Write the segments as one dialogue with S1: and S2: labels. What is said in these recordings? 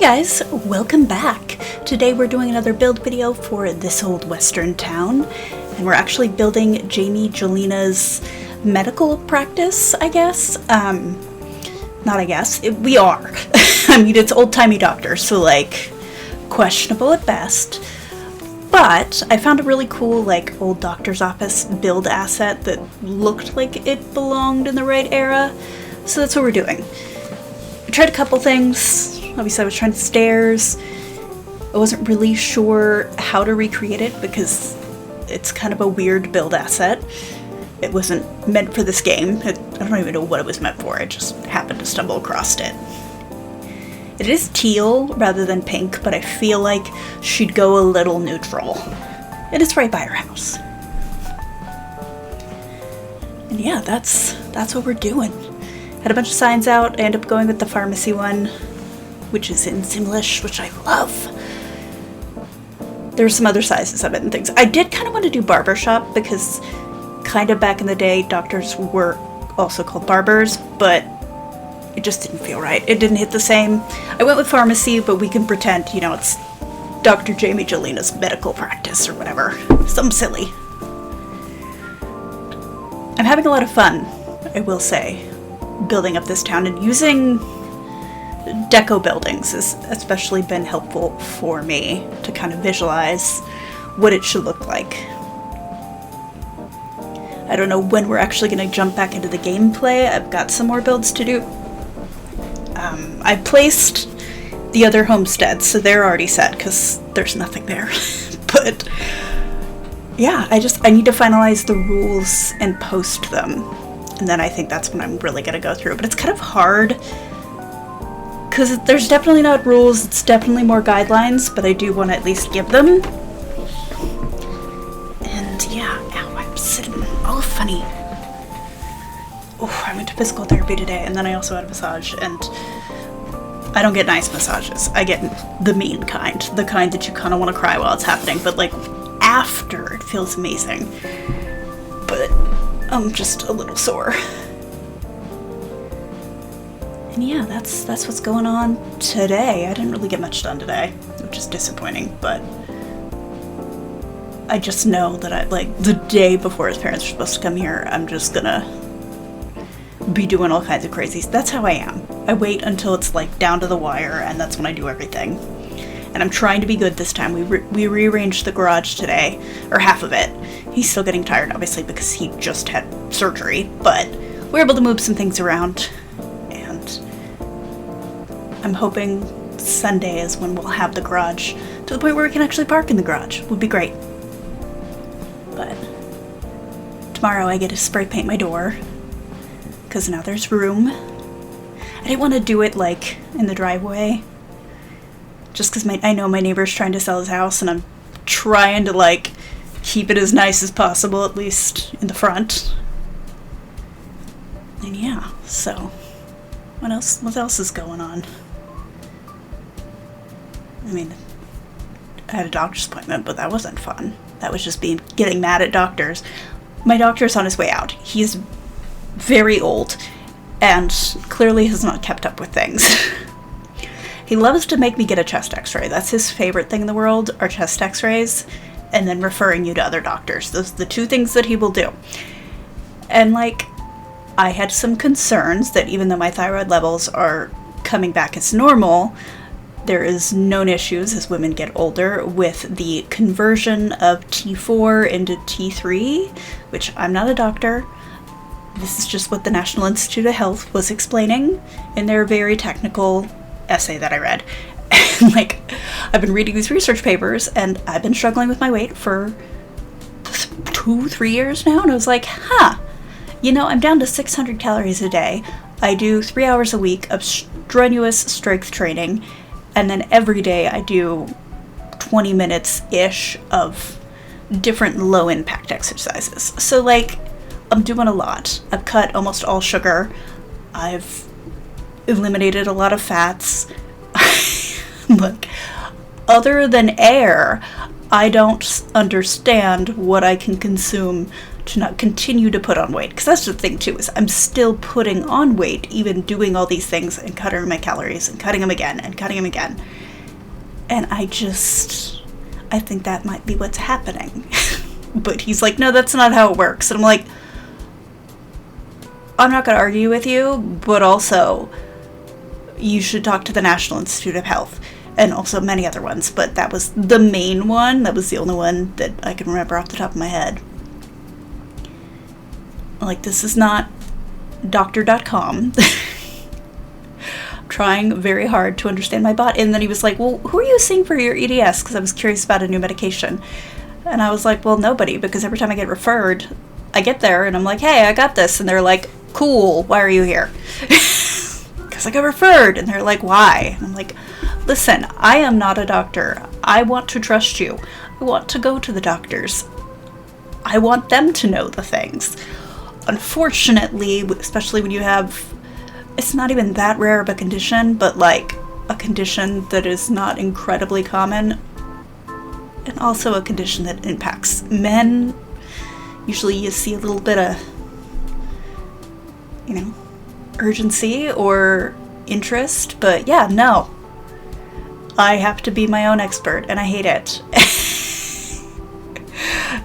S1: guys, welcome back. Today we're doing another build video for this old western town, and we're actually building Jolina's medical practice, I guess. We are. I mean, it's old-timey doctors, so like, questionable at best. But I found a really cool, like, old doctor's office build asset that looked like it belonged in the right era, so that's what we're doing. I tried a couple things. Obviously I was trying stairs. I wasn't really sure how to recreate it because it's kind of a weird build asset. It wasn't meant for this game. I don't even know what it was meant for. I just happened to stumble across it. It is teal rather than pink, but I feel like she'd go a little neutral. And it's right by her house. And yeah, that's what we're doing. Had a bunch of signs out. I ended up going with the pharmacy one, which is in Simlish, which I love. There's some other sizes of it and things. I did kind of want to do barbershop because kind of back in the day, doctors were also called barbers, but it just didn't feel right. It didn't hit the same. I went with pharmacy, but we can pretend, you know, it's Dr. Jamie Jolina's medical practice or whatever. Something silly. I'm having a lot of fun, I will say, building up this town, and using deco buildings has especially been helpful for me to kind of visualize what it should look like. I don't know when we're actually going to jump back into the gameplay. I've got some more builds to do. I placed the other homesteads, so they're already set because there's nothing there. But yeah, I need to finalize the rules and post them, and then I think that's when I'm really going to go through. But it's kind of hard because there's definitely not rules, it's definitely more guidelines, but I do want to at least give them. And yeah, ow, I'm sitting all funny. Oh, I went to physical therapy today, and then I also had a massage, and I don't get nice massages. I get the mean kind, the kind that you kind of want to cry while it's happening, but like after, it feels amazing. But I'm just a little sore. And yeah, that's what's going on today. I didn't really get much done today, which is disappointing, but I just know that the day before his parents are supposed to come here, I'm just gonna be doing all kinds of crazies. That's how I am. I wait until it's like down to the wire, and that's when I do everything. And I'm trying to be good this time. We rearranged the garage today, or half of it. He's still getting tired, obviously, because he just had surgery, but we're able to move some things around. I'm hoping Sunday is when we'll have the garage to the point where we can actually park in the garage. Would be great. But tomorrow I get to spray paint my door because now there's room. I didn't want to do it like in the driveway just because I know my neighbor's trying to sell his house, and I'm trying to like keep it as nice as possible, at least in the front. And yeah, so what else is going on? I mean, I had a doctor's appointment, but that wasn't fun. That was just getting mad at doctors. My doctor's on his way out. He's very old and clearly has not kept up with things. He loves to make me get a chest x-ray. That's his favorite thing in the world, are chest x-rays, and then referring you to other doctors. Those are the two things that he will do. And like, I had some concerns that even though my thyroid levels are coming back as normal, there is known issues as women get older with the conversion of T4 into T3, which I'm not a doctor. This is just what the National Institute of Health was explaining in their very technical essay that I read. And like, I've been reading these research papers, and I've been struggling with my weight for 2-3 years now, and I was like, you know, I'm down to 600 calories a day. I do 3 hours a week of strenuous strength training, and then every day I do 20 minutes-ish of different low-impact exercises. So, like, I'm doing a lot. I've cut almost all sugar. I've eliminated a lot of fats. Look, other than air, I don't understand what I can consume to not continue to put on weight. Because that's the thing too, is I'm still putting on weight, even doing all these things and cutting my calories and cutting them again and cutting them again. And I think that might be what's happening. But he's like, no, that's not how it works. And I'm like, I'm not going to argue with you, but also you should talk to the National Institute of Health, and also many other ones, but that was the main one. That was the only one that I can remember off the top of my head. Like, this is not doctor.com. I'm trying very hard to understand my body. And then he was like, well, who are you seeing for your EDS? Because I was curious about a new medication. And I was like, well, nobody, because every time I get referred, I get there and I'm like, hey, I got this. And they're like, cool, why are you here? Because I got referred. And they're like, why? And I'm like, listen, I am not a doctor. I want to trust you. I want to go to the doctors. I want them to know the things. Unfortunately, especially when you have, it's not even that rare of a condition, but like a condition that is not incredibly common, and also a condition that impacts men. Usually you see a little bit of, urgency or interest, but yeah, no. I have to be my own expert, and I hate it.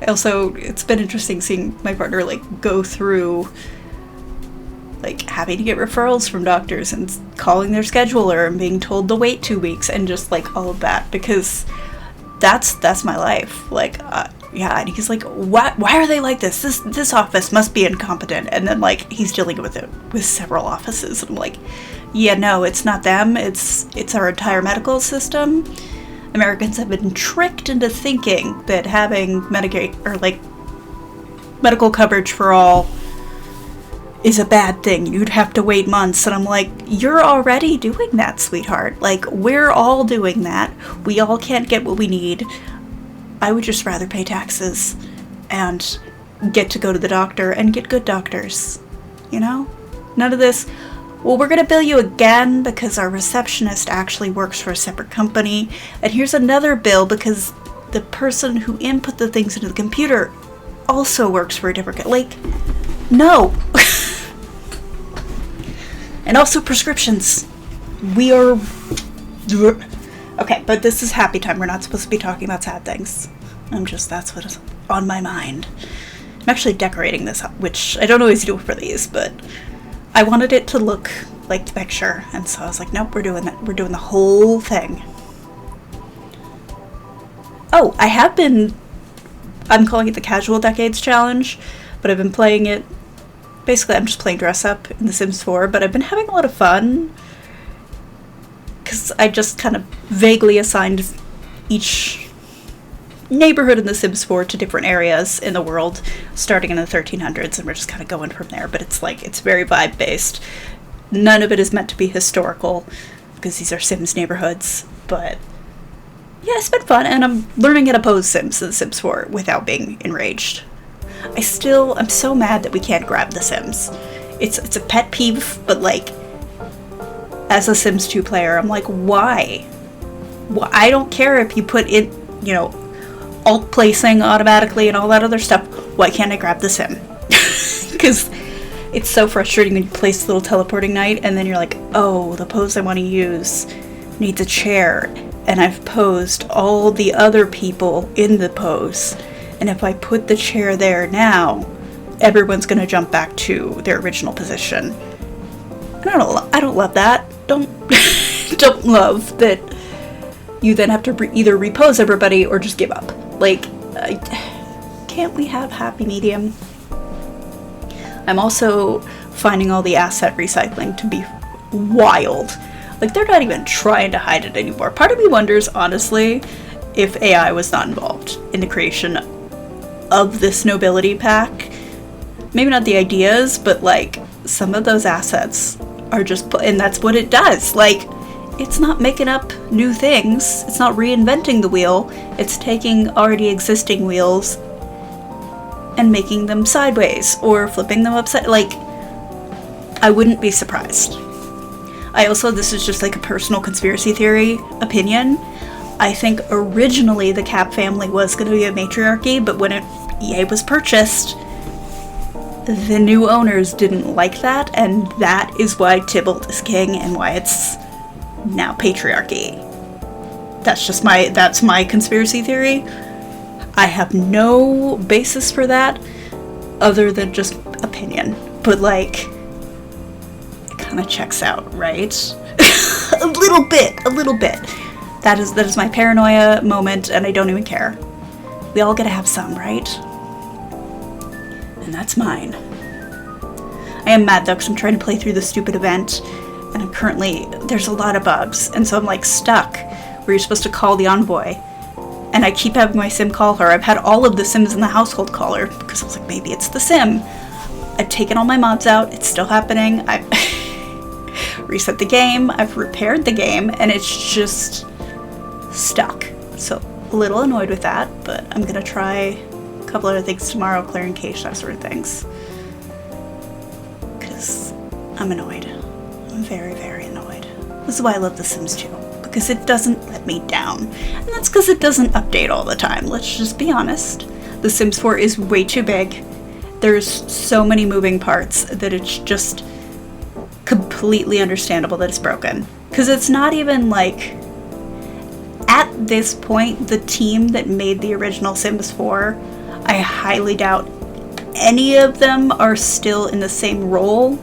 S1: Also, it's been interesting seeing my partner, go through, having to get referrals from doctors and calling their scheduler and being told to wait 2 weeks and just, all of that, because that's my life. Yeah, and he's like, why are they like this? This office must be incompetent. And then, he's dealing with it with several offices. And I'm like, yeah, no, it's not them. It's our entire medical system. Americans have been tricked into thinking that having Medicaid or medical coverage for all is a bad thing. You'd have to wait months. And I'm like, you're already doing that, sweetheart. We're all doing that. We all can't get what we need. I would just rather pay taxes and get to go to the doctor and get good doctors. None of this, well, we're going to bill you again because our receptionist actually works for a separate company. And here's another bill because the person who input the things into the computer also works for a different no. And also prescriptions. We are... Okay, but this is happy time. We're not supposed to be talking about sad things. That's what is on my mind. I'm actually decorating this up, which I don't always do for these, but I wanted it to look like the picture, and so I was like, nope, we're doing that. We're doing the whole thing. Oh, I'm calling it the Casual Decades Challenge, but I've been playing it, basically I'm just playing dress up in The Sims 4, but I've been having a lot of fun, because I just kind of vaguely assigned each neighborhood in The Sims 4 to different areas in the world, starting in the 1300s, and we're just kind of going from there. But it's very vibe-based. None of it is meant to be historical, because these are Sims neighborhoods. But yeah, it's been fun, and I'm learning how to pose Sims in The Sims 4 without being enraged. I'm so mad that we can't grab the Sims. It's a pet peeve, but as a Sims 2 player, I'm like, why? Well, I don't care if you put in, alt placing automatically and all that other stuff. Why can't I grab the Sim? Because it's so frustrating when you place the little teleporting knight and then you're like, oh, the pose I want to use needs a chair. And I've posed all the other people in the pose. And if I put the chair there now, everyone's going to jump back to their original position. I don't love that. Don't love that you then have to either repose everybody or just give up. Can't we have happy medium? I'm also finding all the asset recycling to be wild. They're not even trying to hide it anymore. Part of me wonders, honestly, if AI was not involved in the creation of this nobility pack. Maybe not the ideas, but some of those assets are just and that's what it does. It's not making up new things. It's not reinventing the wheel. It's taking already existing wheels and making them sideways or flipping them upside. I wouldn't be surprised. This is just a personal conspiracy theory opinion. I think originally the Cap family was going to be a matriarchy, but when EA was purchased, The new owners didn't like that, and that is why Tybalt is king and why it's now patriarchy. That's my conspiracy theory. I have no basis for that other than just opinion. But like, it kind of checks out, right? a little bit. That is my paranoia moment, and I don't even care. We all gotta have some, right? And that's mine. I am mad though, because I'm trying to play through the stupid event, and I'm currently, there's a lot of bugs, and so I'm like stuck where you're supposed to call the envoy, and I keep having my sim call her. I've had all of the sims in the household call her, because I was like, maybe it's the sim. I've taken all my mods out, it's still happening, I've reset the game, I've repaired the game, and it's just stuck. So, a little annoyed with that, but I'm gonna try a couple other things tomorrow, clearing cache, that sort of things. Because I'm annoyed. I'm very, very annoyed. This is why I love The Sims 2. Because it doesn't let me down. And that's because it doesn't update all the time. Let's just be honest. The Sims 4 is way too big. There's so many moving parts that it's just completely understandable that it's broken. Because it's not even like... At this point, the team that made the original Sims 4, I highly doubt any of them are still in the same role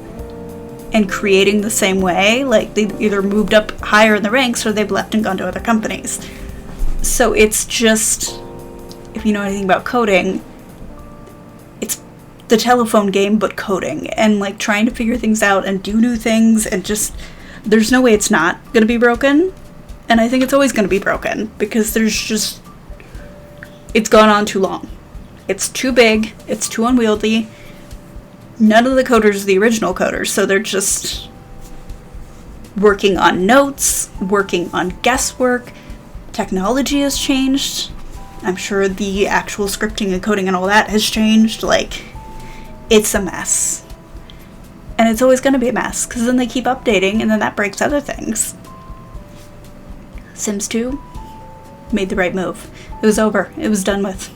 S1: and creating the same way. Like, they either moved up higher in the ranks or they've left and gone to other companies. So it's just, if you know anything about coding, it's the telephone game but coding, and like trying to figure things out and do new things, and just, there's no way it's not gonna be broken. And I think it's always going to be broken, because there's just... It's gone on too long. It's too big, it's too unwieldy. None of the coders are the original coders, so they're just working on notes, working on guesswork. Technology has changed. I'm sure the actual scripting and coding and all that has changed. Like, it's a mess. And it's always going to be a mess, because then they keep updating, and then that breaks other things. Sims 2 made the right move. It was over. It was done with.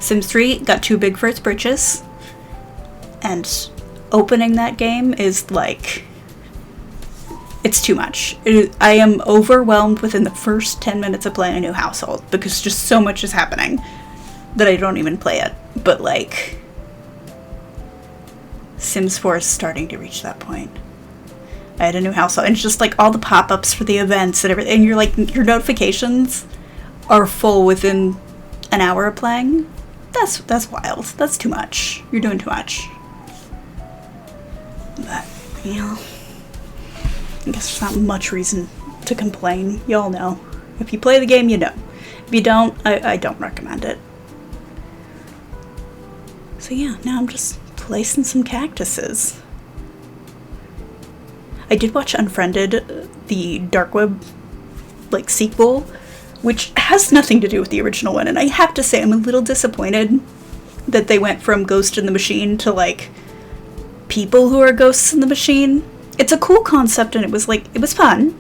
S1: Sims 3 got too big for its britches. And opening that game is like... It's too much. I am overwhelmed within the first 10 minutes of playing a new household, because just so much is happening that I don't even play it. But like... Sims 4 is starting to reach that point. I had a new household, and it's just like all the pop-ups for the events and everything, and you're like, your notifications are full within an hour of playing. That's wild. That's too much. You're doing too much. But, you know, I guess there's not much reason to complain. Y'all know. If you play the game, you know. If you don't, I don't recommend it. So yeah, now I'm just placing some cactuses. I did watch Unfriended, the Dark Web, like, sequel, which has nothing to do with the original one, and I have to say I'm a little disappointed that they went from Ghost in the Machine to, like, people who are ghosts in the machine. It's a cool concept, and it was, like, it was fun.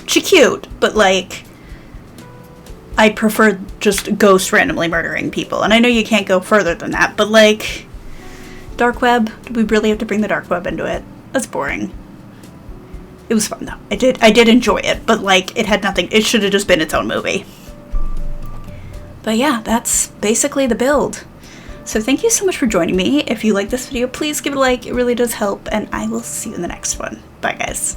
S1: She's cute, but, like, I prefer just ghosts randomly murdering people, and I know you can't go further than that, but, like, Dark Web, do we really have to bring the Dark Web into it? That's boring. It was fun, though. I did enjoy it, but, like, it had nothing. It should have just been its own movie. But yeah, that's basically the build. So thank you so much for joining me. If you like this video, please give it a like. It really does help, and I will see you in the next one. Bye, guys.